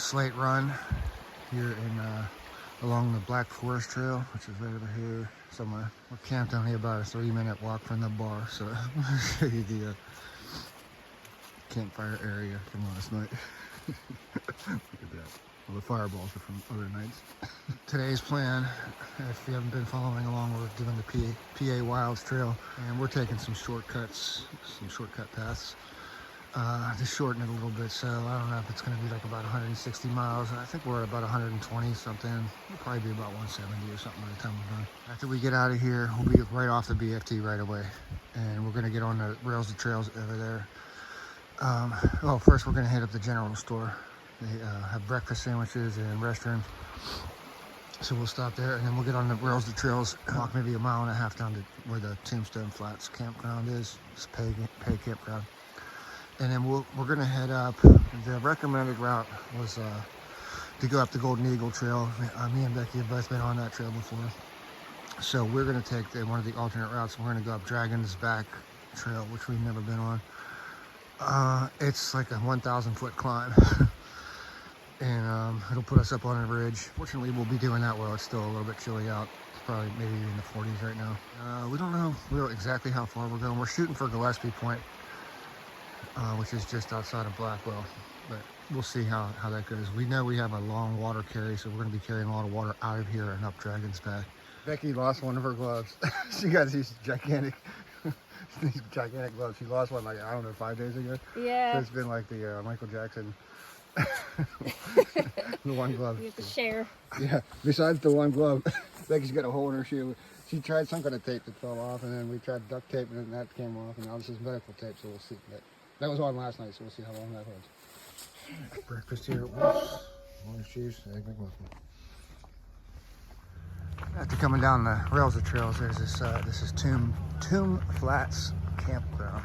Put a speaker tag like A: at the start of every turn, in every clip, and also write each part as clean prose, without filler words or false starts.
A: Slate Run here in along the Black Forest Trail, which is right over here somewhere. We're camped only about a 3-minute walk from the bar, so I'll show you the campfire area from last night. Look at that. Well, the fireballs are from other nights. Today's plan, if you haven't been following along, we're doing the PA Wilds Trail, and we're taking some shortcuts, some shortcut paths. To shorten it a little bit, so I don't know if it's going to be like about 160 miles. I think we're at about 120 something. We'll probably be about 170 or something by the time we're done. After we get out of here, we'll be right off the BFT right away, and we're going to get on the rails to trails over there. Well, first we're going to hit up the general store. They have breakfast sandwiches and restrooms, so we'll stop there, and then we'll get on the rails to trails and walk maybe a mile and a half down to where the Tombstone Flats campground is. It's a pay campground. And then we're going to head up. The recommended route was to go up the Golden Eagle Trail. Me and Becky have both been on that trail before. So we're going to take one of the alternate routes. We're going to go up Dragon's Back Trail, which we've never been on. It's like a 1,000-foot climb. And it'll put us up on a ridge. Fortunately, we'll be doing that while it's still a little bit chilly out. It's probably maybe in the 40s right now. We don't know exactly how far we're going. We're shooting for Gillespie Point, which is just outside of Blackwell, but we'll see how that goes. We know we have a long water carry, so we're going to be carrying a lot of water out of here and up Dragon's Back. Becky lost one of her gloves. She got these gigantic gloves. She lost one, like, I don't know, 5 days ago.
B: Yeah.
A: So it's been like the Michael Jackson, the one glove.
B: You have to share.
A: Yeah, besides the one glove, Becky's got a hole in her shoe. She tried some kind of tape that fell off, and then we tried duct tape, and then that came off, and now this is medical tape, so we'll see. That was on last night, so we'll see how long that holds. Breakfast here at Wolf's. Orange juice, egg McMuffin. After coming down the rails of trails, there's this is Tomb Flats campground.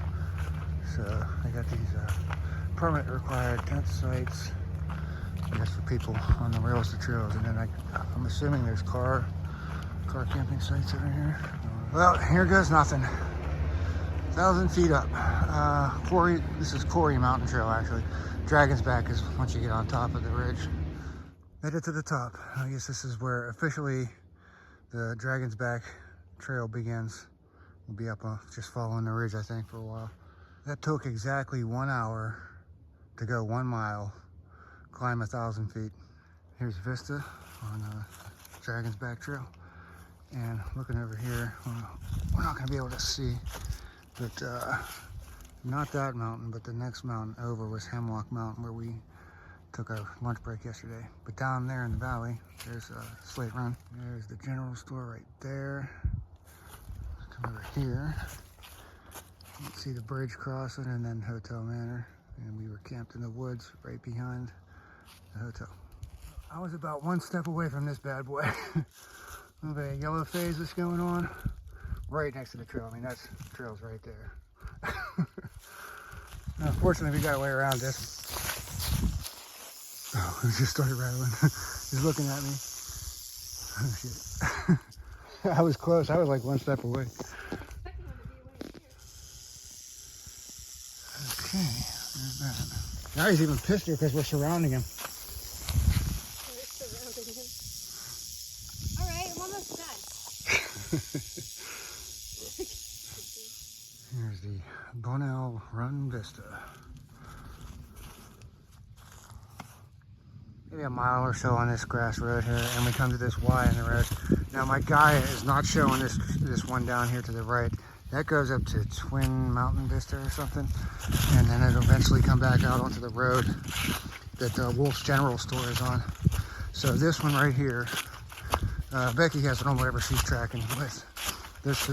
A: So they got these permit required tent sites, I guess, for people on the rails of trails. And then I'm assuming there's car camping sites over here. Well, here goes nothing. 1,000 feet up. This is Quarry Mountain Trail, actually. Dragon's Back is once you get on top of the ridge. Made it to the top. I guess this is where officially the Dragon's Back Trail begins. We'll be up just following the ridge, I think, for a while. That took exactly 1 hour to go 1 mile, climb 1,000 feet. Here's Vista on Dragon's Back Trail. And looking over here, we're not going to be able to see, but not that mountain, but the next mountain over was Hemlock Mountain, where we took our lunch break yesterday. But down there in the valley, there's Slate Run. There's the general store right there. Come over here. You can see the bridge crossing, and then Hotel Manor. And we were camped in the woods right behind the hotel. I was about one step away from this bad boy. A little bit of yellow phase that's going on right next to the trail. I mean, the trail's right there. Unfortunately, we got a way around this. Oh, he just started rattling. He's looking at me. Oh, shit. I was close. I was like one step away. Okay, there's that. Now he's even pissed here because we're surrounding him.
B: All right, I'm almost done.
A: Here's the Bonnell Run Vista. Maybe a mile or so on this grass road here, and we come to this Y in the road. Now my guy is not showing this one down here to the right. That goes up to Twin Mountain Vista or something, and then it'll eventually come back out onto the road that Wolf's General Store is on. So this one right here, Becky has it on whatever she's tracking with. This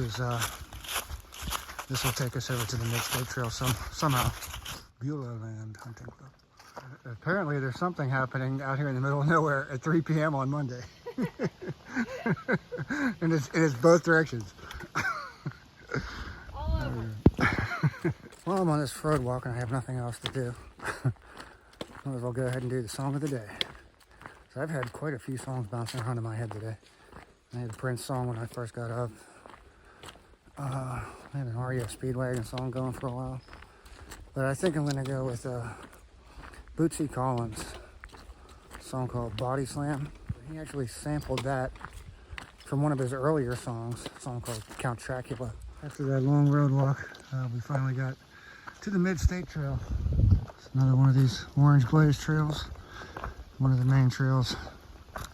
A: will take us over to the Mid-State Trail somehow. Beulah Land Hunting Club. Apparently there's something happening out here in the middle of nowhere at 3 p.m. on Monday. And it's both directions.
B: All over.
A: Well, I'm on this road walk and I have nothing else to do. Might as well go ahead and do the song of the day. So I've had quite a few songs bouncing around in my head today. I had a Prince song when I first got up. I had an REO Speedwagon song going for a while. But I think I'm going to go with Bootsy Collins. song called Body Slam. He actually sampled that from one of his earlier songs, a song called Count Chocula. After that long road walk, we finally got to the Mid-State Trail. It's another one of these orange glazed trails, one of the main trails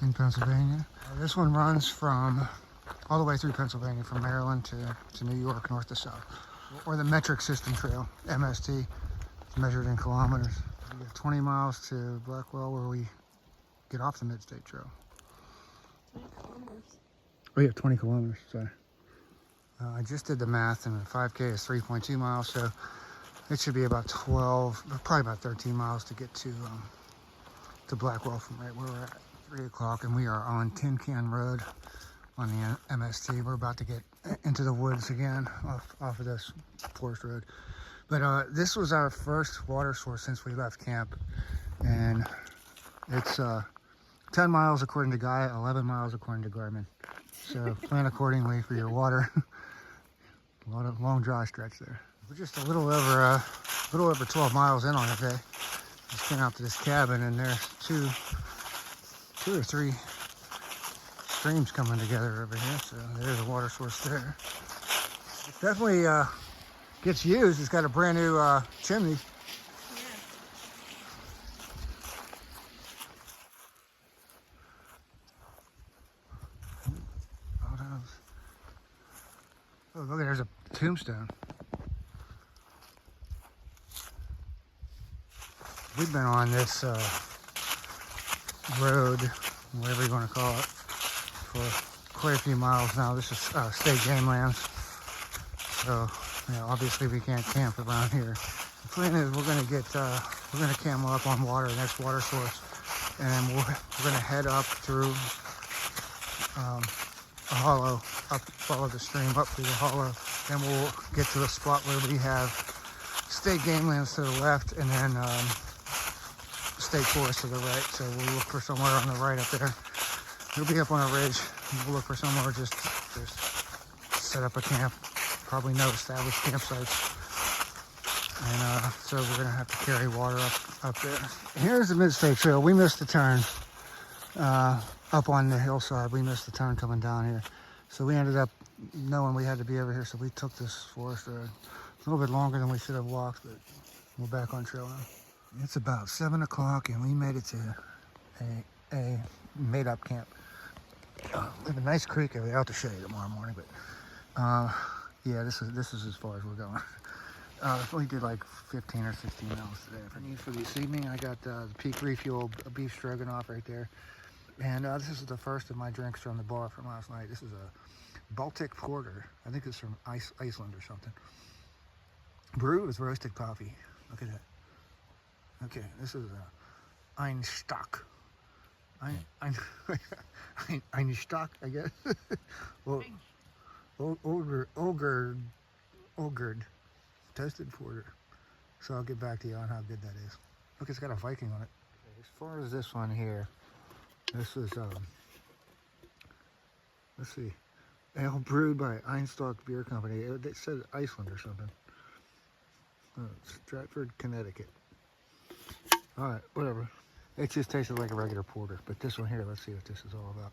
A: in Pennsylvania. This one runs from all the way through Pennsylvania, from Maryland to New York, north to south. Or the Metric System Trail, MST, measured in kilometers. We got 20 miles to Blackwell, where we get off the Mid-State Trail.
B: 20 kilometers.
A: Oh yeah, 20 kilometers, sorry. I just did the math, and the 5K is 3.2 miles, so it should be about 12, probably about 13 miles to get to Blackwell from right where we're at. 3 o'clock, and we are on Tin Can Road on the MST. We're about to get into the woods again off of this forest road. But this was our first water source since we left camp, and it's 10 miles according to Gaia, 11 miles according to Garmin. So plan accordingly for your water. A lot of long dry stretch there. We're just a little over 12 miles in on it today. Just came out to this cabin, and there's two or three streams coming together over here. So there's a water source there. It definitely gets used. It's got a brand new chimney. Oh, look, there's a tombstone. We've been on this road, whatever you want to call it, for quite a few miles now. This is state game lands. So, obviously we can't camp around here. The plan is we're gonna camel up on water, the next water source, and then we're gonna head up through a hollow, follow the stream up through the hollow. Then we'll get to the spot where we have state game lands to the left, and then state forest to the right. So we'll look for somewhere on the right up there. It'll be up on a ridge. We'll look for somewhere just set up a camp. Probably no established campsites. And so we're gonna have to carry water up there. Here's the Mid-State Trail. We missed the turn up on the hillside. We missed the turn coming down here. So we ended up knowing we had to be over here, so we took this forest road. It's a little bit longer than we should have walked, but we're back on trail now. It's about 7 o'clock, and we made it to a made-up camp. We have a nice creek out to show you tomorrow morning, but yeah, this is as far as we're going. We did like 15 or 16 miles today. For me, for this evening, I got the Peak Refuel beef stroganoff right there. And this is the first of my drinks from the bar from last night. This is a Baltic Porter. I think it's from Iceland or something. Brewed with roasted coffee. Look at that. Okay, this is a Einstock. Einstock, I guess. Well, Olgerd toasted porter. So I'll get back to you on how good that is. Look, it's got a Viking on it. Okay, as far as this one here, this is let's see, ale brewed by Einstock Beer Company. It said Iceland or something. Stratford, Connecticut. All right, whatever. It just tasted like a regular porter. But this one here, let's see what this is all about.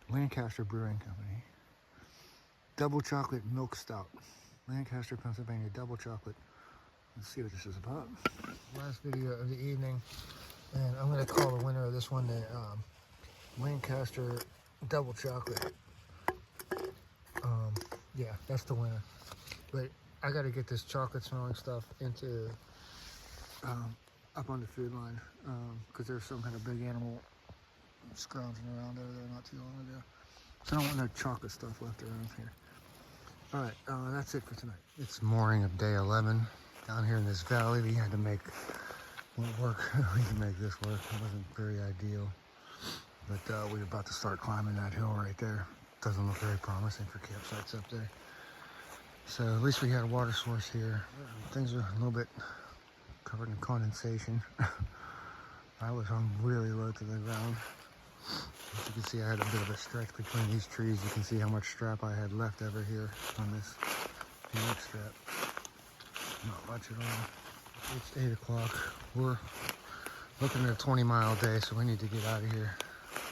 A: Lancaster Brewing Company. Double chocolate milk stout. Lancaster, Pennsylvania, double chocolate. Let's see what this is about. Last video of the evening. And I'm going to call the winner of this one the Lancaster double chocolate. Yeah, that's the winner. But I got to get this chocolate smelling stuff into up on the food line, because there's some kind of big animal scrounging around over there not too long ago. So I don't want no chocolate stuff left around here. All right, that's it for tonight. It's morning of day 11. Down here in this valley, we had to make work. We can make this work. It wasn't very ideal, but we're about to start climbing that hill right there. Doesn't look very promising for campsites up there. So at least we had a water source here. Things are a little bit covered in condensation. I was on really low to the ground. As you can see, I had a bit of a stretch between these trees. You can see how much strap I had left over here on this neck strap. Not much at all. It's 8 o'clock. We're Looking at a 20-mile day, so we need to get out of here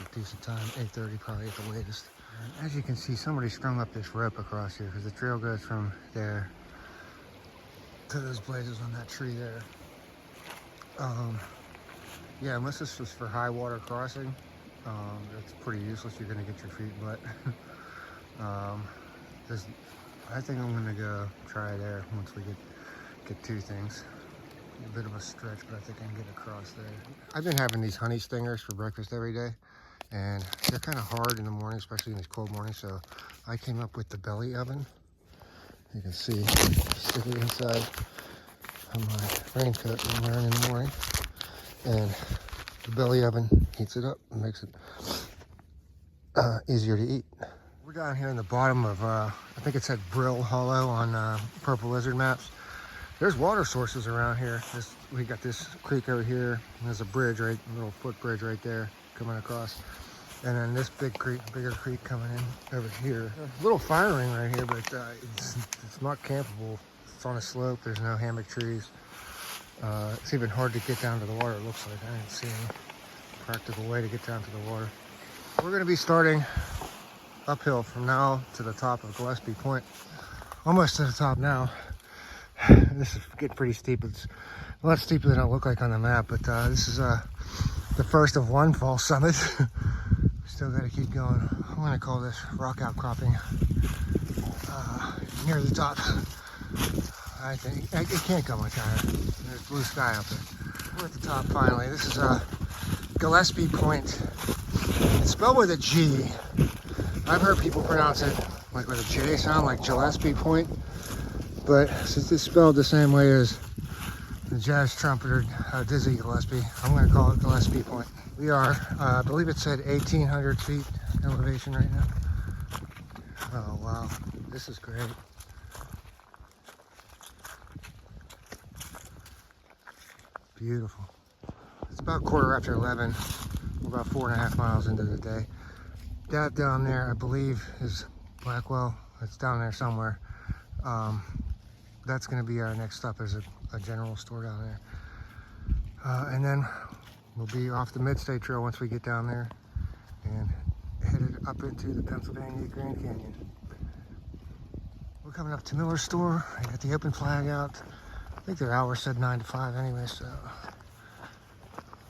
A: at a decent time, 8:30 probably at the latest. And as you can see, somebody strung up this rope across here because the trail goes from there to those blazes on that tree there. Yeah, unless this was for high water crossing, it's pretty useless. You're gonna get your feet wet. I think I'm gonna go try there once we get two things. A bit of a stretch, but I think I can get across there. I've been having these honey stingers for breakfast every day, and they're kind of hard in the morning, especially in these cold mornings. So I came up with the belly oven. You can see, stick it inside of my raincoat that I'm wearing in the morning, and the belly oven heats it up and makes it easier to eat. We're down here in the bottom of, I think it said Brill Hollow on Purple Lizard maps. There's water sources around here. We got this creek over here. There's a bridge, right, a little footbridge right there coming across. And then this bigger creek coming in over here. A little fire ring right here, but it's not campable. It's on a slope. There's no hammock trees. It's even hard to get down to the water, it looks like. I didn't see any practical way to get down to the water. We're gonna be starting uphill from now to the top of Gillespie Point. Almost to the top now. This is getting pretty steep. It's a lot steeper than it looked like on the map, but this is the first of one fall summit. Still got to keep going. I'm going to call this rock outcropping near the top. I think it can't go much higher. There's blue sky up there. We're at the top finally. This is Gillespie Point. It's spelled with a G. I've heard people pronounce it like with a J sound, like Gillespie Point. But since it's spelled the same way as the jazz trumpeter Dizzy Gillespie, I'm going to call it Gillespie Point. We are, I believe it said 1,800 feet elevation right now. Oh wow, this is great. Beautiful. It's about 11:15. We're about 4.5 miles into the day. That down there, I believe, is Blackwell. It's down there somewhere. That's going to be our next stop. There's a general store down there. And then we'll be off the Mid-State Trail once we get down there and headed up into the Pennsylvania Grand Canyon. We're coming up to Miller's store. I got the open flag out. I think their hour said 9 to 5 anyway, so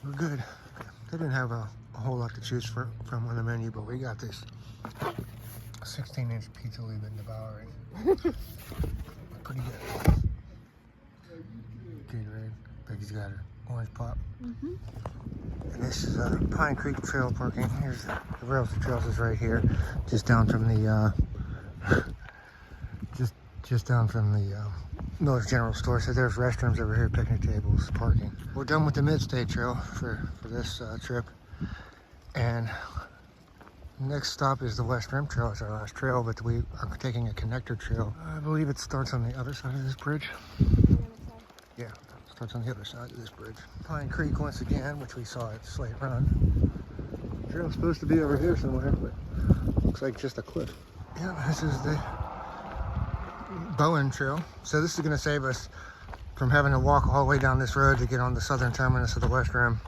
A: we're good. They didn't have a whole lot to choose from on the menu, but we got this 16-inch pizza we've been devouring. Pretty good. Gatorade. Becky's got her orange pop. And this is Pine Creek Trail parking. Here's the rails to trails is right here, just down from the just down from the Miller's General Store. So there's restrooms over here, picnic tables, parking. We're done with the Mid-State Trail for this trip, and next stop is the West Rim Trail. It's our last trail, but we are taking a connector trail. I believe it starts on the other side of this bridge. Yeah, it starts on the other side of this bridge. Pine Creek once again, which we saw at Slate Run. The trail's supposed to be over here somewhere, but looks like just a cliff. Yeah, this is the Bowen Trail. So this is going to save us from having to walk all the way down this road to get on the southern terminus of the West Rim.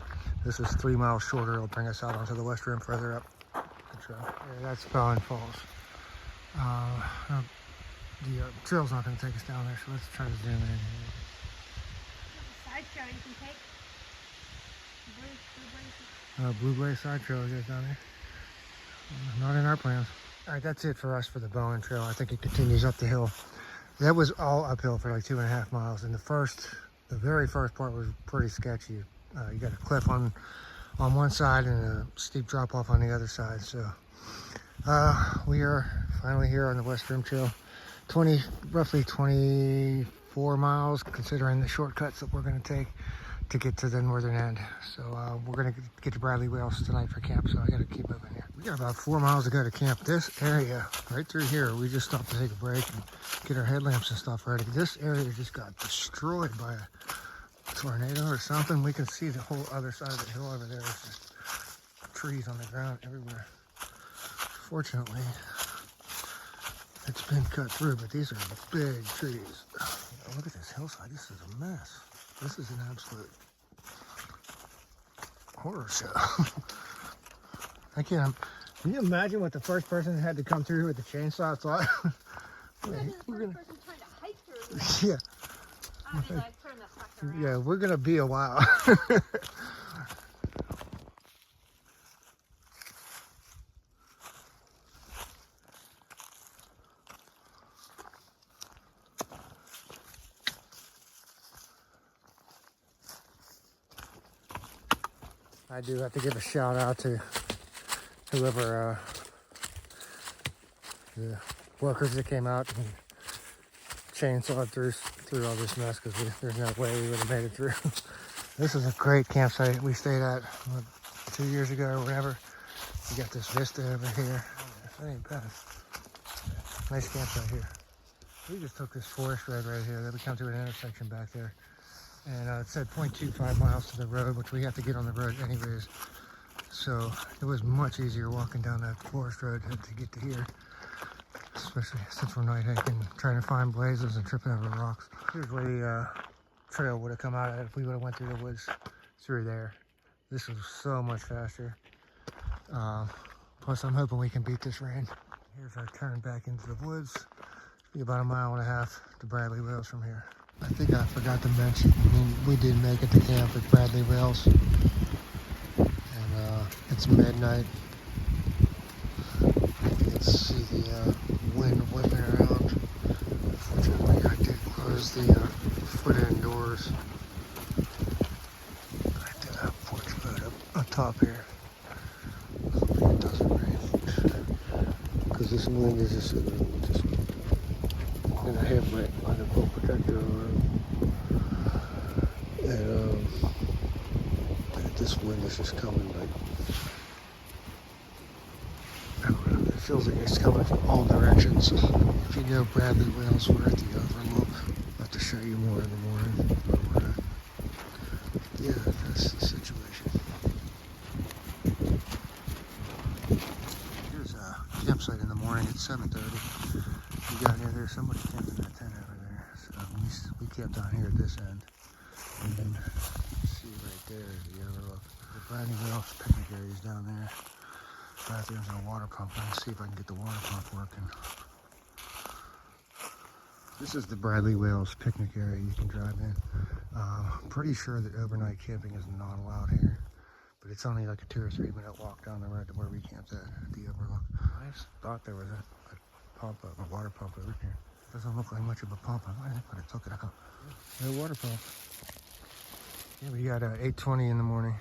A: This is 3 miles shorter. It'll bring us out onto the West Rim further up. Yeah, that's Bowen Falls. The trail's not going to take us down there, so let's try to zoom in here.
B: Side trail you can take.
A: Blue Blaze Side Trail is down there. Not in our plans. All right, that's it for us for the Bowen Trail. I think it continues up the hill. That was all uphill for like 2.5 miles, and the very first part was pretty sketchy. You got a cliff on one side and a steep drop off on the other side. So we are finally here on the West Rim Trail. Roughly 24 miles, considering the shortcuts that we're going to take to get to the northern end. So we're going to get to Bradley Wales tonight for camp, so I got to keep moving here. We got about 4 miles to go to camp. This area right through here, we just stopped to take a break and get our headlamps and stuff ready. This area just got destroyed by a tornado or something. We can see the whole other side of the hill over there. There's just trees on the ground everywhere. Fortunately, it's been cut through, but these are big trees. Look at this hillside. This is a mess. This is an absolute horror show. I can't. Can you imagine what the first person that had to come through here with the chainsaw thought?
B: Imagine the first person trying to hike through.
A: Yeah.
B: I'd be like, turn the fucker around.
A: Yeah, we're gonna be a while. I do have to give a shout out to whoever the workers that came out and chainsawed through all this mess, because there's no way we would have made it through. This is a great campsite we stayed at 2 years ago or whatever. We got this vista over here. That ain't bad. Nice campsite here. We just took this forest road right here. Then we come to an intersection back there. And it said 0.25 miles to the road, which we have to get on the road anyways. So it was much easier walking down that forest road to get to here. Especially since we're night hiking, trying to find blazes and tripping over rocks. Here's where the trail would have come out at if we would have went through the woods through there. This was so much faster. Plus I'm hoping we can beat this rain. Here's our turn back into the woods. Be about 1.5 miles to Bradley Rails from here. I think I forgot to mention, we did make it to camp at Bradley Rails. And it's midnight. You can see the wind whipping around. Unfortunately, I did close the foot end doors. I do have a porch boat up top here. Hopefully it doesn't rain. Because this wind is just and I have my undercoat protector on. And this wind is just coming like, I don't know, it feels like it's coming from all directions. If you know Bradley Rails, we're at the overlook. I'll have to show you more in the morning. But yeah, that's the situation. Here's a campsite in the morning at 7:30. We got here, there's somebody camping in that tent over there. So we camped down here at this end. And then see right there is the overlook. The Bradley Rails picnic area is down there. Bathrooms and a water pump. Let's see if I can get the water pump working. This is the Bradley Rails picnic area you can drive in. I'm pretty sure that overnight camping is not allowed here, but it's only like a 2 or 3 minute walk down the road to where we camped at the overlook. I just thought there was a pump, a water pump over here. Doesn't look like much of a pump. I might have took it out. No water pump. Yeah, we got 8:20 in the morning,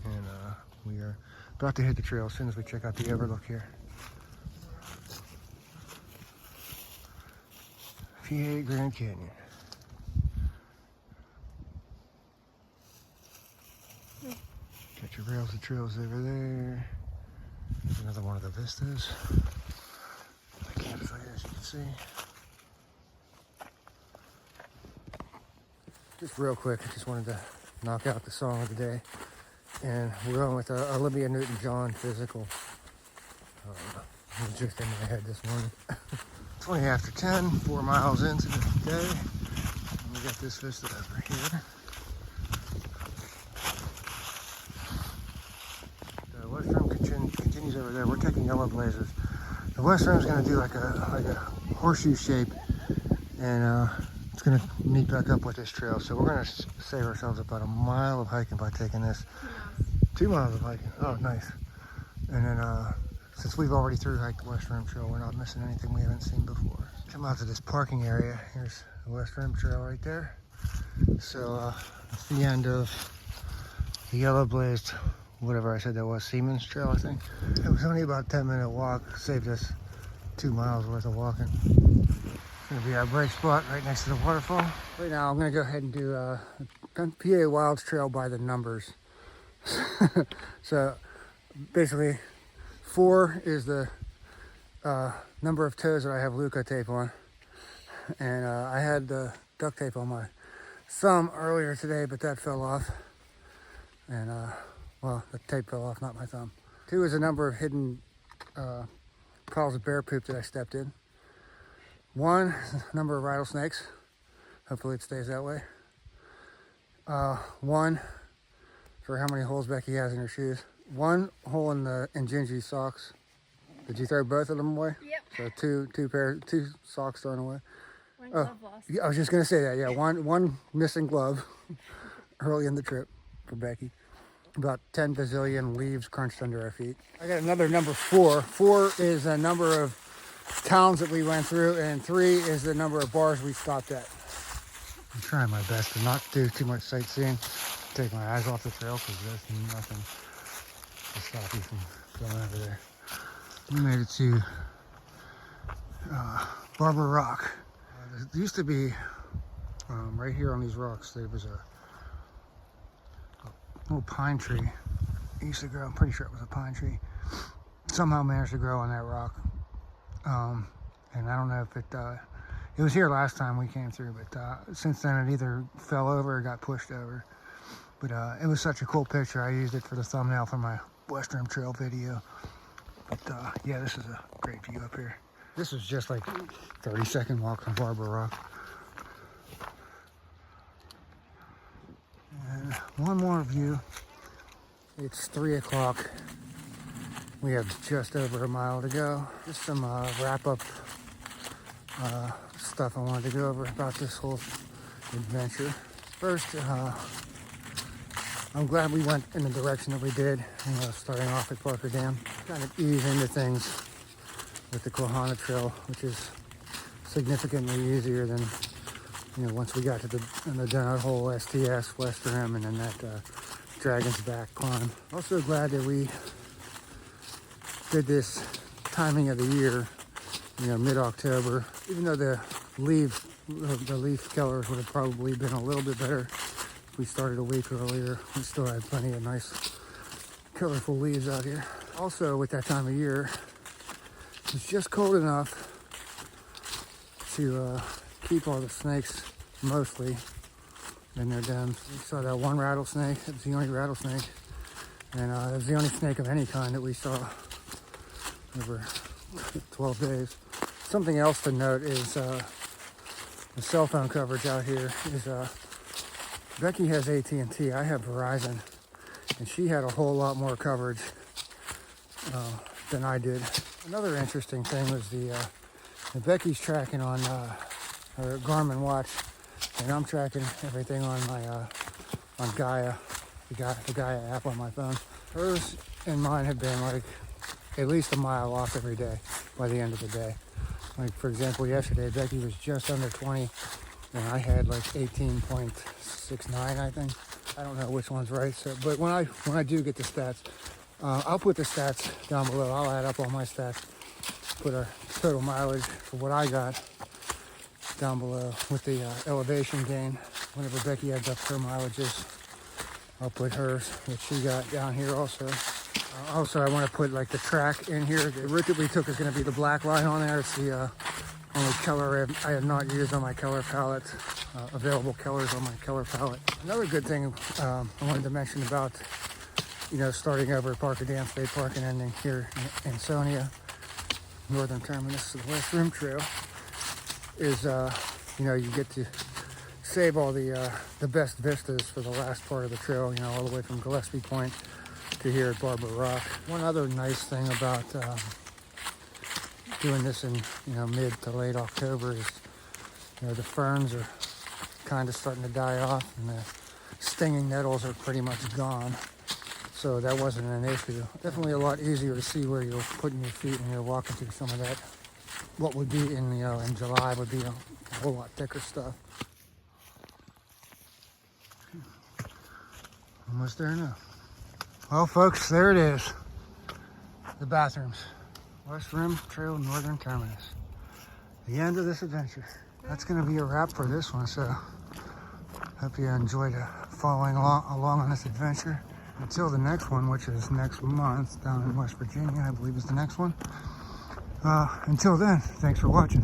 A: and we are about to hit the trail as soon as we check out the overlook here. PA Grand Canyon. Got your rails and trails over there. There's another one of the vistas. The campsite, as you can see. Just real quick, I just wanted to knock out the song of the day. And we're going with Olivia Newton-John, Physical. It was just in my head this morning. 20 after 10, 4 miles into the day. And we got this vista over here. The West Rim continues over there. We're taking yellow blazes. The West Rim's going to do like a horseshoe shape. And it's going to meet back up with this trail. So we're going to save ourselves about 1 mile of hiking by taking this. 2 miles of hiking. Oh, nice. And then since we've already thru-hiked the West Rim Trail, we're not missing anything we haven't seen before. Come out to this parking area. Here's the West Rim Trail right there. So it's the end of the yellow blazed, whatever I said that was, Siemens Trail, I think. It was only about a 10-minute walk. Saved us 2 miles worth of walking. It's gonna be our break spot right next to the waterfall. Right now I'm gonna go ahead and do PA Wilds Trail by the numbers. So basically 4 is the number of toes that I have Luca tape on, and I had the duct tape on my thumb earlier today, but that fell off, and well, the tape fell off, not my thumb. 2 is the number of hidden piles of bear poop that I stepped in. 1 is the number of rattlesnakes. Hopefully it stays that way. 1 for how many holes Becky has in her shoes. One hole in Gingy's socks. Did you throw both of them away?
B: Yep.
A: So two socks thrown away.
B: One glove lost.
A: Yeah, I was just gonna say that. Yeah, one missing glove early in the trip for Becky. About 10 bazillion leaves crunched under our feet. I got another number 4. 4 is a number of towns that we went through, and 3 is the number of bars we stopped at. I'm trying my best to not do too much sightseeing. Take my eyes off the trail because there's nothing to stop you from going over there. We made it to Barber Rock. There used to be, right here on these rocks, there was a little pine tree. It used to grow, I'm pretty sure it was a pine tree. Somehow managed to grow on that rock. And I don't know if it was here last time we came through, but since then it either fell over or got pushed over. But it was such a cool picture. I used it for the thumbnail for my West Rim Trail video. But yeah, this is a great view up here. This was just like 30-second walk from Barber Rock. And one more view. It's 3 o'clock. We have just over a mile to go. Just some wrap-up stuff I wanted to go over about this whole adventure. First, I'm glad we went in the direction that we did, starting off at Parker Dam. Kind of ease into things with the Kohana Trail, which is significantly easier than, once we got to done our whole STS, West Rim, and then that Dragon's Back climb. Also glad that we did this timing of the year, mid-October. Even though the leaf colors would have probably been a little bit better if we started a week earlier. We still had plenty of nice, colorful leaves out here. Also, with that time of year, it's just cold enough to keep all the snakes mostly in their dens. We saw that one rattlesnake. It was the only rattlesnake, and it was the only snake of any kind that we saw over 12 days. Something else to note is the cell phone coverage out here is Becky has AT&T, I have Verizon, and she had a whole lot more coverage than I did. Another interesting thing was the Becky's tracking on her Garmin watch, and I'm tracking everything on my on Gaia, the Gaia app on my phone. Hers and mine have been like at least a mile off every day by the end of the day. Like, for example, yesterday Becky was just under 20 and I had like 18.69, I think. I don't know which one's right, so but when I do get the stats, I'll put the stats down below. I'll add up all my stats, put a total mileage for what I got down below with the elevation gain. Whenever Becky adds up her mileages, I'll put hers, which she got down here also. Also, I want to put like the track in here. The route that we took is going to be the black line on there. It's the only color I have not used on my color palette, available colors on my color palette. Another good thing I wanted to mention about, starting over at Parker Dam State Park and ending here in Ansonia, northern terminus of the West Rim Trail, is, you get to save all the best vistas for the last part of the trail, all the way from Gillespie Point to here at Barber Rock. One other nice thing about doing this in mid to late October is the ferns are kind of starting to die off and the stinging nettles are pretty much gone, so that wasn't an issue. Definitely a lot easier to see where you're putting your feet when you're walking through some of that. What would be in in July would be a whole lot thicker stuff. Almost there now. Well, folks, there it is. The bathrooms. West Rim Trail Northern Terminus. The end of this adventure. That's going to be a wrap for this one, so hope you enjoyed following along on this adventure. Until the next one, which is next month down in West Virginia, I believe is the next one. Until then, thanks for watching.